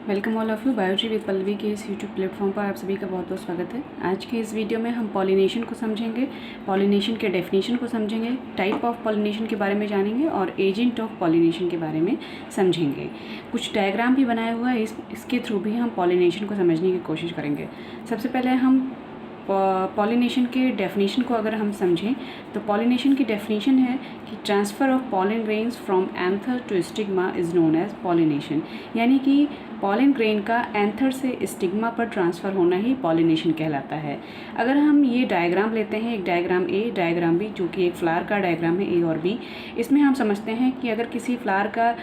Welcome all of you Biotree with Pallavi के इस YouTube platform पर आप सभी का बहुत बहुत स्वागत है। आज के इस वीडियो में हम पॉलिनेशन को समझेंगे, पॉलिनेशन के डेफिनेशन को समझेंगे, टाइप ऑफ पॉलिनेशन के बारे में जानेंगे और एजेंट ऑफ पॉलिनेशन के बारे में समझेंगे। कुछ डायग्राम भी बनाया हुआ है, इसके थ्रू भी हम पॉलिनेशन को समझने की कोशिश करेंगे। सबसे पहले हम पॉलिनेशन के डेफिनेशन को अगर हम समझें तो पॉलिनेशन की डेफिनेशन है कि transfer of pollen grains from anther to stigma is known as pollination, यानी कि पॉलन ग्रेन का एंथर से स्टिग्मा पर ट्रांसफ़र होना ही पॉलिनेशन कहलाता है। अगर हम ये डायग्राम लेते हैं, एक डायग्राम ए, डायग्राम बी, जो कि एक फ्लावर का डायग्राम है ए और बी, इसमें हम समझते हैं कि अगर किसी फ्लावर का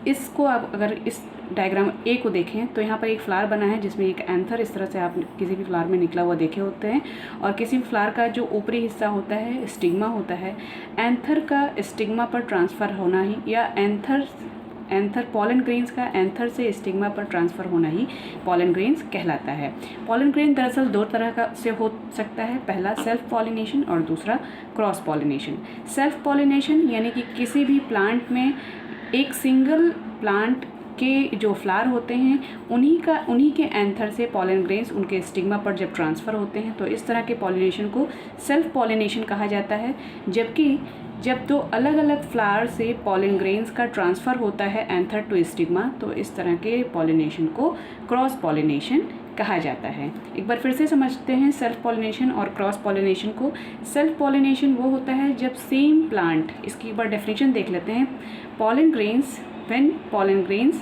इसको आप अगर इस डायग्राम ए को देखें तो यहाँ पर एक फ्लावर बना है जिसमें एक एंथर इस तरह से आप किसी भी फ्लावर में निकला हुआ देखे होते हैं, और किसी भी फ्लावर का जो ऊपरी हिस्सा होता है स्टिग्मा होता है, एंथर का स्टिग्मा पर ट्रांसफ़र होना ही या एंथर पॉलन ग्रेन्स का एंथर से स्टिग्मा पर ट्रांसफ़र होना ही पॉलन ग्रेन्स कहलाता है। पॉलन ग्रेन दरअसल दो तरह का से हो सकता है, पहला सेल्फ पॉलिनेशन और दूसरा क्रॉस पॉलिनेशन। सेल्फ पॉलिनेशन यानी कि किसी भी प्लांट में एक सिंगल प्लांट के जो फ्लावर होते हैं उन्हीं के एंथर से पॉलन ग्रेन्स उनके स्टिग्मा पर जब ट्रांसफ़र होते हैं तो इस तरह के पॉलिनेशन को सेल्फ पॉलिनेशन कहा जाता है। जबकि जब दो अलग अलग फ्लावर से पॉलन ग्रेन्स का ट्रांसफ़र होता है एंथर टू स्टिग्मा तो इस तरह के पॉलिनेशन को क्रॉस पॉलिनेशन कहा जाता है। एक बार फिर से समझते हैं सेल्फ पॉलिनेशन और क्रॉस पॉलिनेशन को। सेल्फ पॉलिनेशन वो होता है जब सेम प्लांट, इसकी एक बार डेफिनेशन देख लेते हैं। Pollen grains, when pollen grains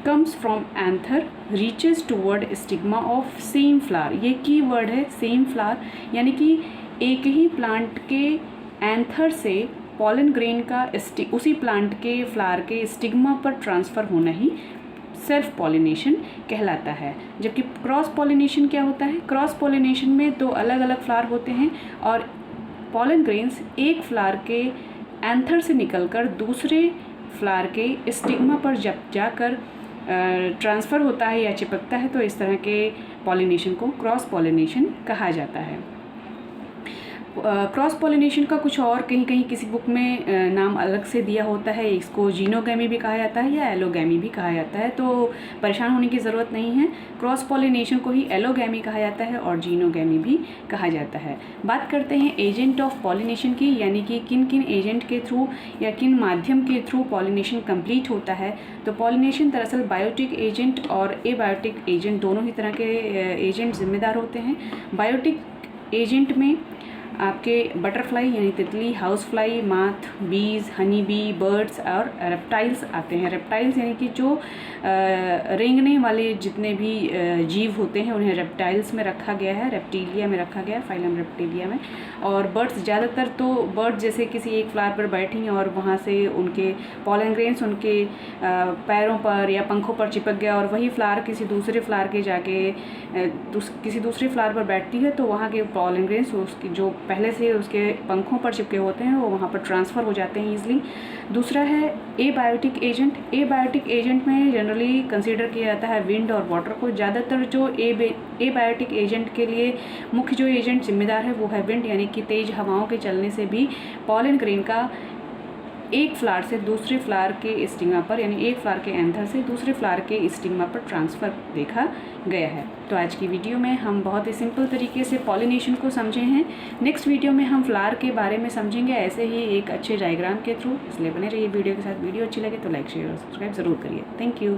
comes from anther reaches toward stigma of same flower, ये की वर्ड है सेम फ्लावर, यानी कि एक ही प्लांट के एंथर से पॉलन ग्रेन का उसी प्लांट के फ्लावर के स्टिग्मा पर ट्रांसफ़र होना ही सेल्फ पॉलिनेशन कहलाता है। जबकि क्रॉस पॉलिनेशन क्या होता है? क्रॉस पॉलिनेशन में दो अलग अलग फ्लावर होते हैं और पॉलन ग्रेन्स एक फ्लावर के एंथर से निकलकर दूसरे फ्लावर के स्टिग्मा पर जब जाकर ट्रांसफ़र होता है या चिपकता है तो इस तरह के पॉलिनेशन को क्रॉस पॉलिनेशन कहा जाता है। क्रॉस पॉलिनेशन का कुछ और कहीं कहीं किसी बुक में नाम अलग से दिया होता है, इसको जीनोगैमी भी कहा जाता है या एलोगैमी भी कहा जाता है, तो परेशान होने की ज़रूरत नहीं है। क्रॉस पॉलिनेशन को ही एलोगैमी कहा जाता है और जीनोगैमी भी कहा जाता है। बात करते हैं एजेंट ऑफ पॉलिनेशन की, यानी कि किन किन एजेंट के थ्रू या किन माध्यम के थ्रू पॉलिनेशन कंप्लीट होता है। तो पॉलिनेशन दरअसल बायोटिक एजेंट और एबायोटिक एजेंट दोनों ही तरह के एजेंट जिम्मेदार होते हैं। बायोटिक एजेंट में आपके बटरफ्लाई यानी तितली, हाउस फ्लाई, माथ, बीज, हनी बी, बर्ड्स और रेप्टाइल्स आते हैं। रेप्टाइल्स यानी कि जो रेंगने वाले जितने भी जीव होते हैं उन्हें रेप्टाइल्स में रखा गया है, रेप्टीलिया में रखा गया है, फाइलम रेप्टीलिया में। और बर्ड्स ज़्यादातर तो बर्ड जैसे किसी एक फ्लावर पर बैठी और वहाँ से उनके पॉलन ग्रेन्स उनके पैरों पर या पंखों पर चिपक गया और वही फ्लावर किसी दूसरे फ्लावर के जाके किसी दूसरे फ्लावर पर बैठती है तो वहाँ के पॉलन ग्रेन्स उसकी जो पहले से उसके पंखों पर चिपके होते हैं वो वहाँ पर ट्रांसफ़र हो जाते हैं ईजिली। दूसरा है एबायोटिक एजेंट। एबायोटिक एजेंट में जनरली कंसीडर किया जाता है विंड और वाटर को। ज़्यादातर जो एबायोटिक एजेंट के लिए मुख्य जो एजेंट जिम्मेदार है वो है विंड, यानी कि तेज़ हवाओं के चलने से भी पॉलन ग्रेन का एक फ्लावर से दूसरे फ्लावर के स्टिग्मा पर, यानी एक फ्लावर के एंथर से दूसरे फ्लावर के स्टिग्मा पर ट्रांसफ़र देखा गया है। तो आज की वीडियो में हम बहुत ही सिंपल तरीके से पॉलिनेशन को समझे हैं। नेक्स्ट वीडियो में हम फ्लावर के बारे में समझेंगे, ऐसे ही एक अच्छे डायग्राम के थ्रू। इसलिए बने रहिए वीडियो के साथ। वीडियो अच्छी लगे तो लाइक, शेयर और सब्सक्राइब ज़रूर करिए। Thank you.